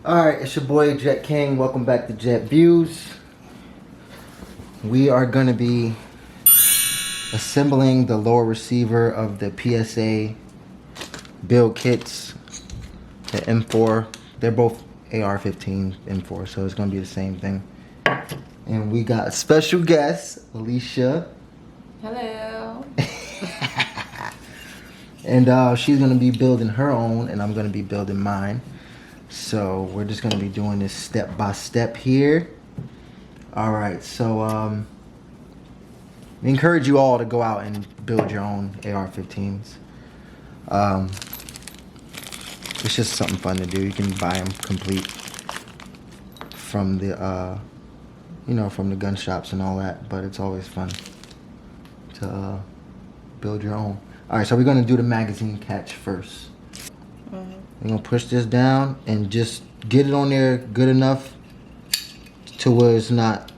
Alright, it's your boy Jet King. Welcome back to Jet Views. We are going to be assembling the lower receiver of the PSA build kits, the M4. They're both AR-15 M4, so it's going to be the same thing. And we got a special guest, Alicia. Hello. And she's going to be building her own, and I'm going to be building mine. So we're just going to be doing this step by step here. All right, so we encourage you all to go out and build your own AR-15s. It's just something fun to do. You can buy them complete from the, from the gun shops and all that. But it's always fun to build your own. All right, so we're going to do the magazine catch first. We're going to push this down and just get it on there good enough to where it's not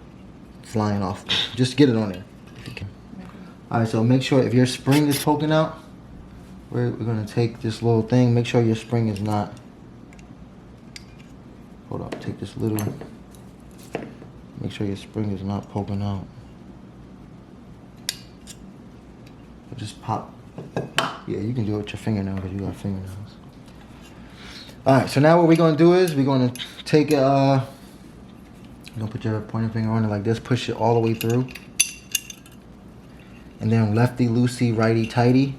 flying off. Just get it on there if you can. Alright, so make sure if your spring is poking out, we're going to take this little thing. Make sure your spring is not... Hold up, take this little... Make sure your spring is not poking out. Just pop. Yeah, you can do it with your fingernail because you got fingernails. Alright, so now what we're going to do is we're going to take it, you're going to put your pointer finger on it like this, push it all the way through. And then lefty loosey, righty tighty.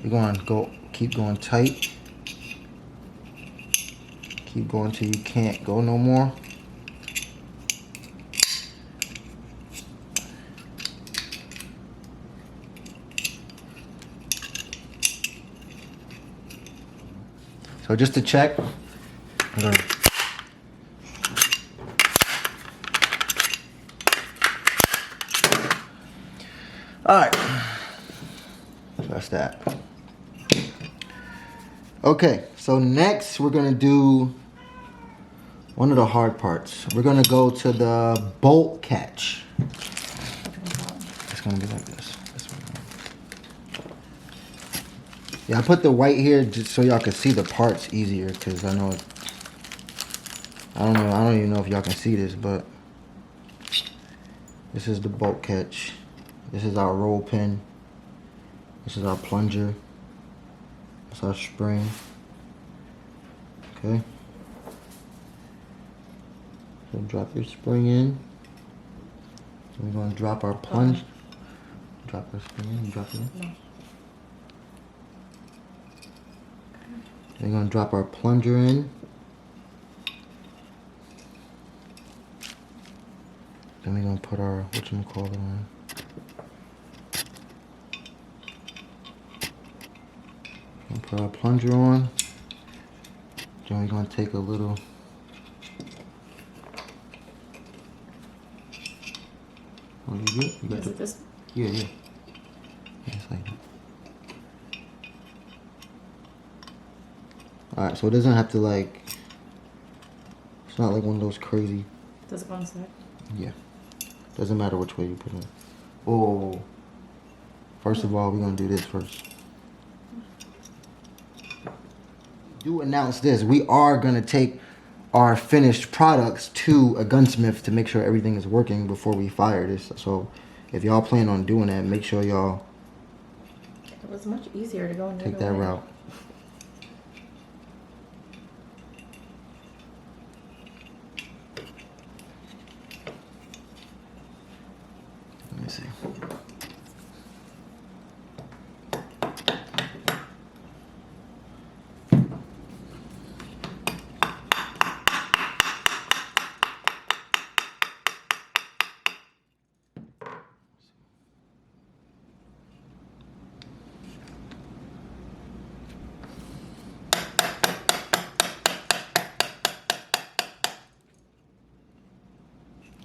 You're going to keep going tight. Keep going till you can't go no more. So just to check, I'm gonna alright, so that's that. Okay, so next we're gonna do one of the hard parts. We're gonna go to the bolt catch. It's gonna be like this. Yeah, I put the white here just so y'all can see the parts easier, because I know I don't even know if y'all can see this, but this is the bolt catch. This is our roll pin. This is our plunger. That's our spring. Okay. So drop your spring in. So we're going to drop our plunge. Drop our spring in. You drop it in? No. We're going to drop our plunger in. Then we're going to put our, whatchamacallit on. We're going to put our plunger on. Then we're going to take a little. Oh, you good? You got Is it this? Yeah, yeah. Yeah, it's like that. Alright, so it doesn't have to like, it's not like one of those crazy. Does it go inside? Yeah. Doesn't matter which way you put it. Oh. First of all, we're going to do this first. Do announce this. We are going to take our finished products to a gunsmith to make sure everything is working before we fire this. So if y'all plan on doing that, make sure y'all It was much easier to go in take that route. Let me see.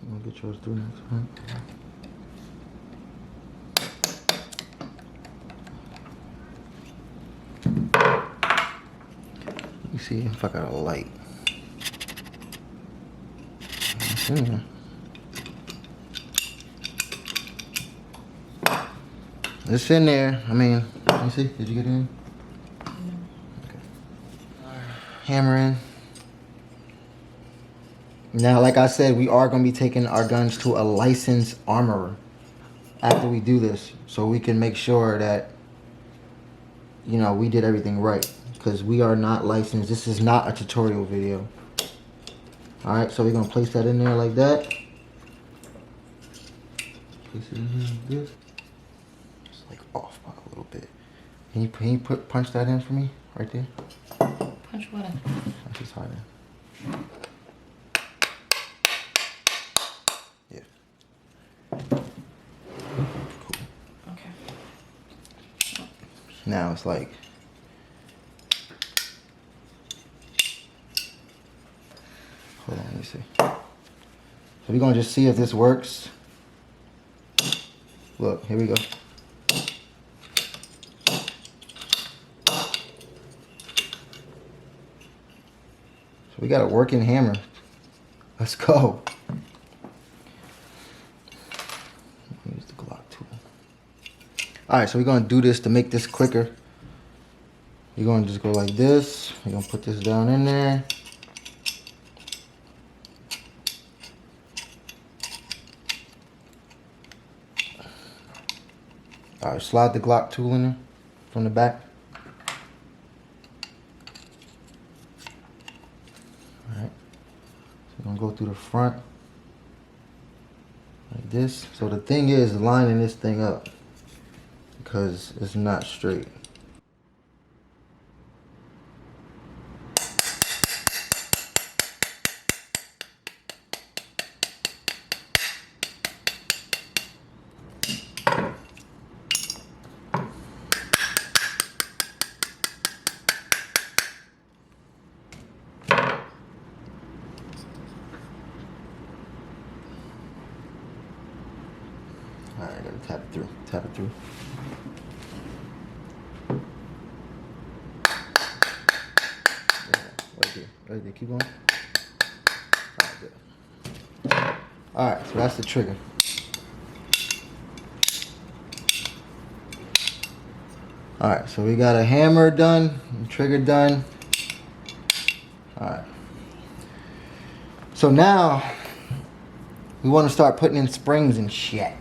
I'm gonna get yours through next one. Let me see if I got a light. It's in there. I mean, let me see. Did you get it in? No. Okay. Hammer in. Now, like I said, we are going to be taking our guns to a licensed armorer after we do this, so we can make sure that, you know, we did everything right, because we are not licensed. This is not a tutorial video. All right, so we're going to place that in there like that. Place it in here like this. It's like off by a little bit. Can you punch that in for me right there? Punch what in? Punch this harder. Yeah. Cool. Okay. Now it's like, hold on, let me see. So we're gonna just see if this works. Look, here we go. So we got a working hammer. Let's go. Use the Glock tool. Alright, so we're gonna do this to make this quicker. You're gonna just go like this. We're gonna put this down in there. Alright, slide the Glock tool in there from the back. Alright. So we're gonna go through the front. Like this. So the thing is lining this thing up, because it's not straight. Alright, I gotta tap it through. Tap it through. Yeah, right there, keep going. Alright, good. Alright, so that's the trigger. Alright, so we got a hammer done, and trigger done. Alright. So now, we want to start putting in springs and shit.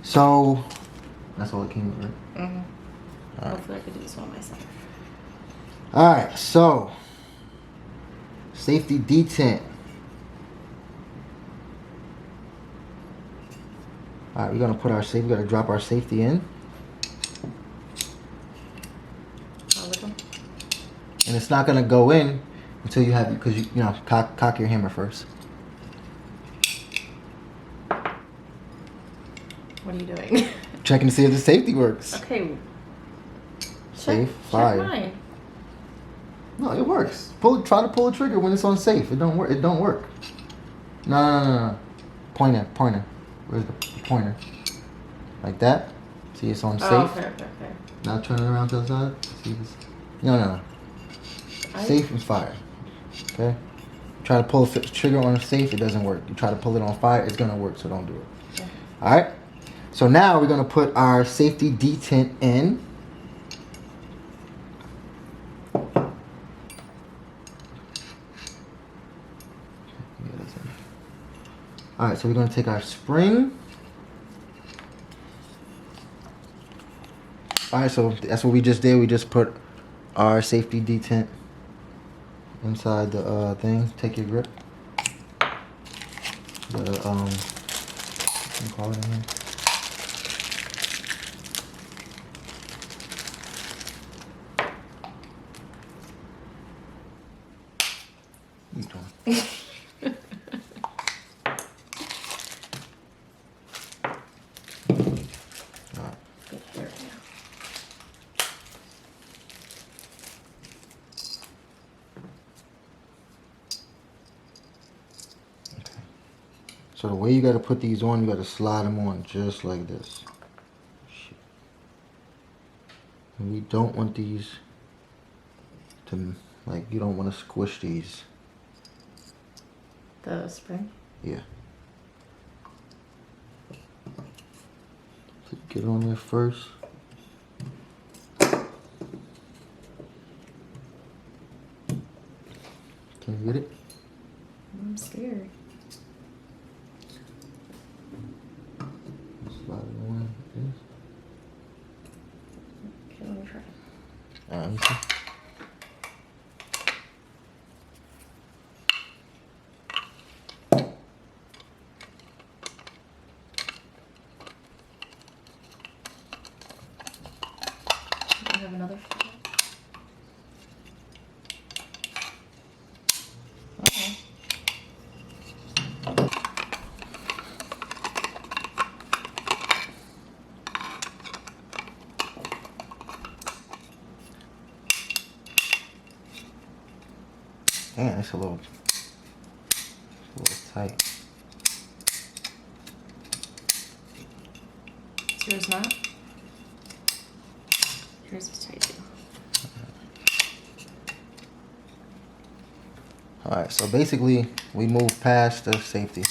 So, that's all it came with, right? Mm-hmm. Alright. Hopefully I could do this one myself. Alright, so safety detent. Alright, we're gonna put our safety, we gotta drop our safety in. All of them? And it's not gonna go in until you have, because you know, cock your hammer first. What are you doing? Checking to see if the safety works. Okay. Safe, check fire. mine. No, it works. Try to pull the trigger when it's on safe. It don't work. It don't work. No. Pointer. Where's the pointer? Like that. See, it's on safe. Oh, okay. Now turn it around to the side. See this? No. Safe and fire. Okay. Try to pull the trigger on safe. It doesn't work. You try to pull it on fire. It's gonna work. So don't do it. Okay. All right. So now we're gonna put our safety detent in. Alright, so we're going to take our spring. Alright, so that's what we just did. We just put our safety detent inside the thing. Take your grip. What do you call it in here? What are you doing? So the way you gotta put these on, you gotta slide them on just like this. Shit. And we don't want these to, like, you don't want to squish these. The spring? Yeah. So get on there first. Can you get it? I'm scared. Slide it on. Okay, let me try. Let me see. I have another. Okay. Man, it's a little tight. Is yours not? Yours is tight too. Alright, so basically we move past the safety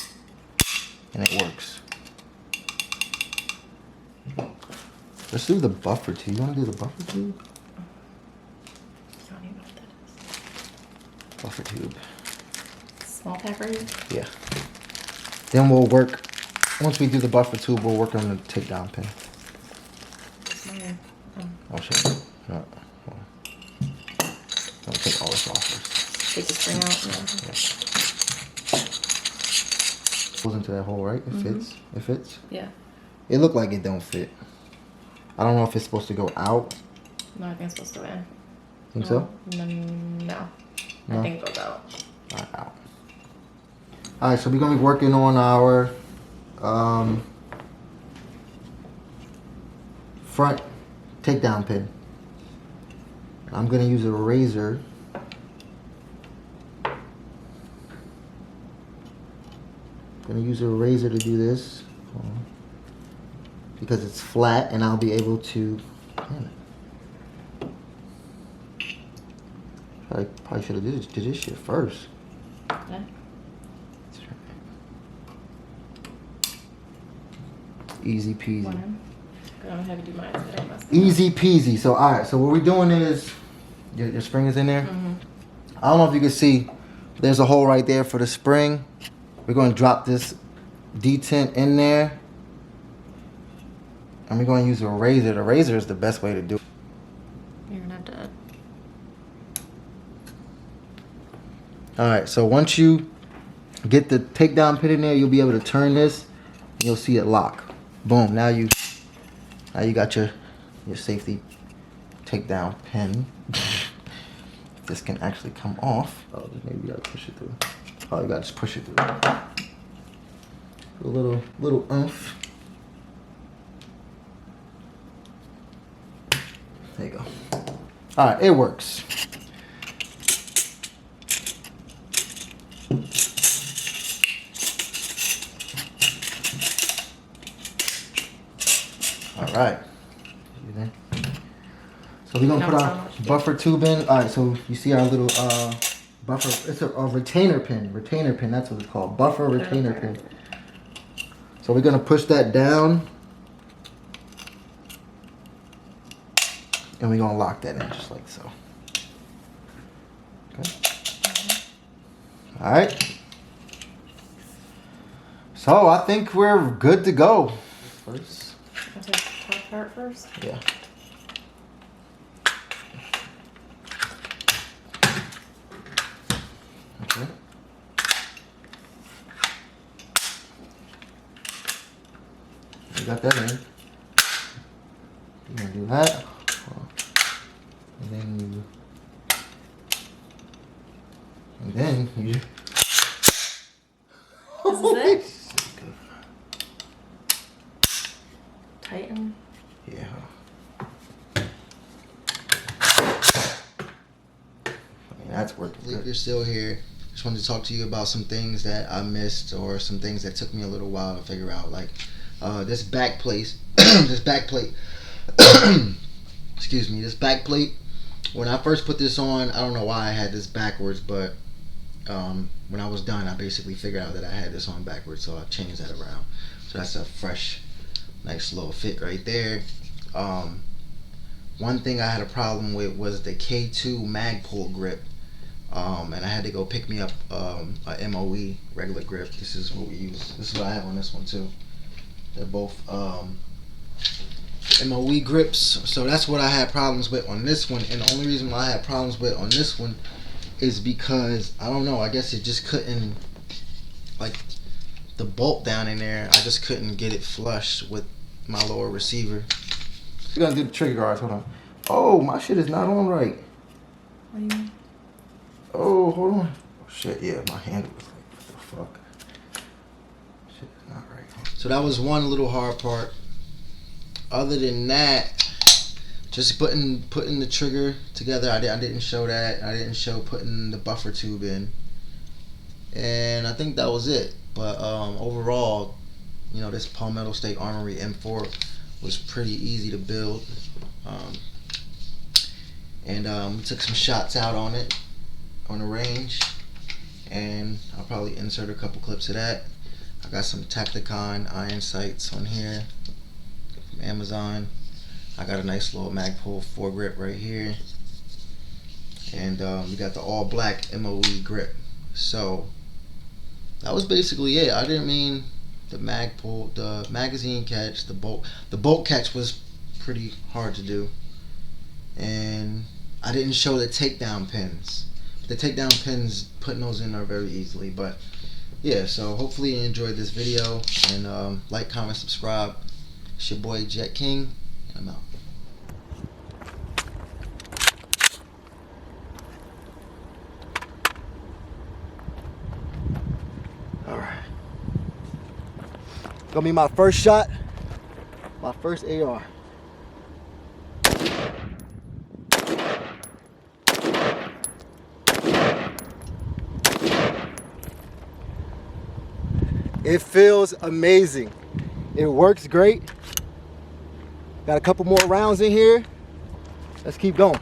and it works. Let's do the buffer tube. You wanna do the buffer tube? I don't even know what that is. Buffer tube. Small packer? Yeah. Then we'll work, once we do the buffer tube, we'll work on the takedown pin. What's mine? Oh shit. No. I'll take all this off first. Take the string out. Goes into that hole, right? It fits. It fits. Yeah. It looked like it don't fit. I don't know if it's supposed to go out. No, I think it's supposed to go in. Think so? No. No? I think it goes out. Out. Alright, so we're gonna be working on our front takedown pin. I'm gonna use a razor. Gonna use a razor to do this because it's flat, and I'll be able to. Damn it. I probably should have did this shit first. Okay. Easy peasy. One. I'm gonna have you do mine. So I don't mess it Easy peasy. So alright, so what we're doing is your spring is in there. I don't know if you can see. There's a hole right there for the spring. We're going to drop this detent in there, and we're going to use a razor. The razor is the best way to do it. You're gonna have to. Alright, so once you get the takedown pin in there, you'll be able to turn this, and you'll see it lock. Boom. Now you got your safety takedown pin. This can actually come off. Oh, maybe you gotta push it through. Oh, you gotta just push it through. A little oomph. There you go. All right, it works. All right. You there? So we're gonna put our buffer tube in. All right, so you see our little buffer. It's a retainer pin. Retainer pin. That's what it's called. Buffer retainer pin. So we're gonna push that down, and we're gonna lock that in just like so. Okay. All right. So I think we're good to go. First. I'll take the top part first. Yeah. Okay. You got that in. You're gonna do that. And then you This is it? Tighten. Yeah. That's working. If you're still here, just wanted to talk to you about some things that I missed, or some things that took me a little while to figure out. Like this back plate, this back plate. Excuse me, this back plate. When I first put this on, I don't know why I had this backwards, but when I was done, I basically figured out that I had this on backwards, so I changed that around. So that's a fresh, nice little fit right there. One thing I had a problem with was the K2 mag pull grip. and I had to go pick me up a MOE regular grip. This is what we use. This is what I have on this one too. They're both MOE grips, so that's what I had problems with on this one. And the only reason why I had problems with on this one is because, I don't know, I guess it just couldn't, like, the bolt down in there, I just couldn't get it flush with my lower receiver. We're gonna do the trigger guards. Hold on. Oh, my shit is not on right. What do you mean? Oh, hold on. Oh, shit, yeah, my handle was like, what the fuck? Shit is not right. So that was one little hard part. Other than that, just putting the trigger together. I didn't show that. I didn't show putting the buffer tube in. And I think that was it. But overall, you know, this Palmetto State Armory M4 was pretty easy to build. We took some shots out on it on the range, and I'll probably insert a couple clips of that. I got some Takedown iron sights on here from Amazon. I got a nice little Magpul foregrip right here, and we got the all black MOE grip. So that was basically it. I didn't mean the Magpul, the magazine catch, the bolt catch was pretty hard to do, and I didn't show the takedown pins. The takedown pins, putting those in are very easily. But yeah, so hopefully you enjoyed this video, and like, comment, subscribe. It's your boy Jet King, and I'm out. Alright. Gonna be my first shot, my first AR. It feels amazing. It works great. Got a couple more rounds in here. Let's keep going.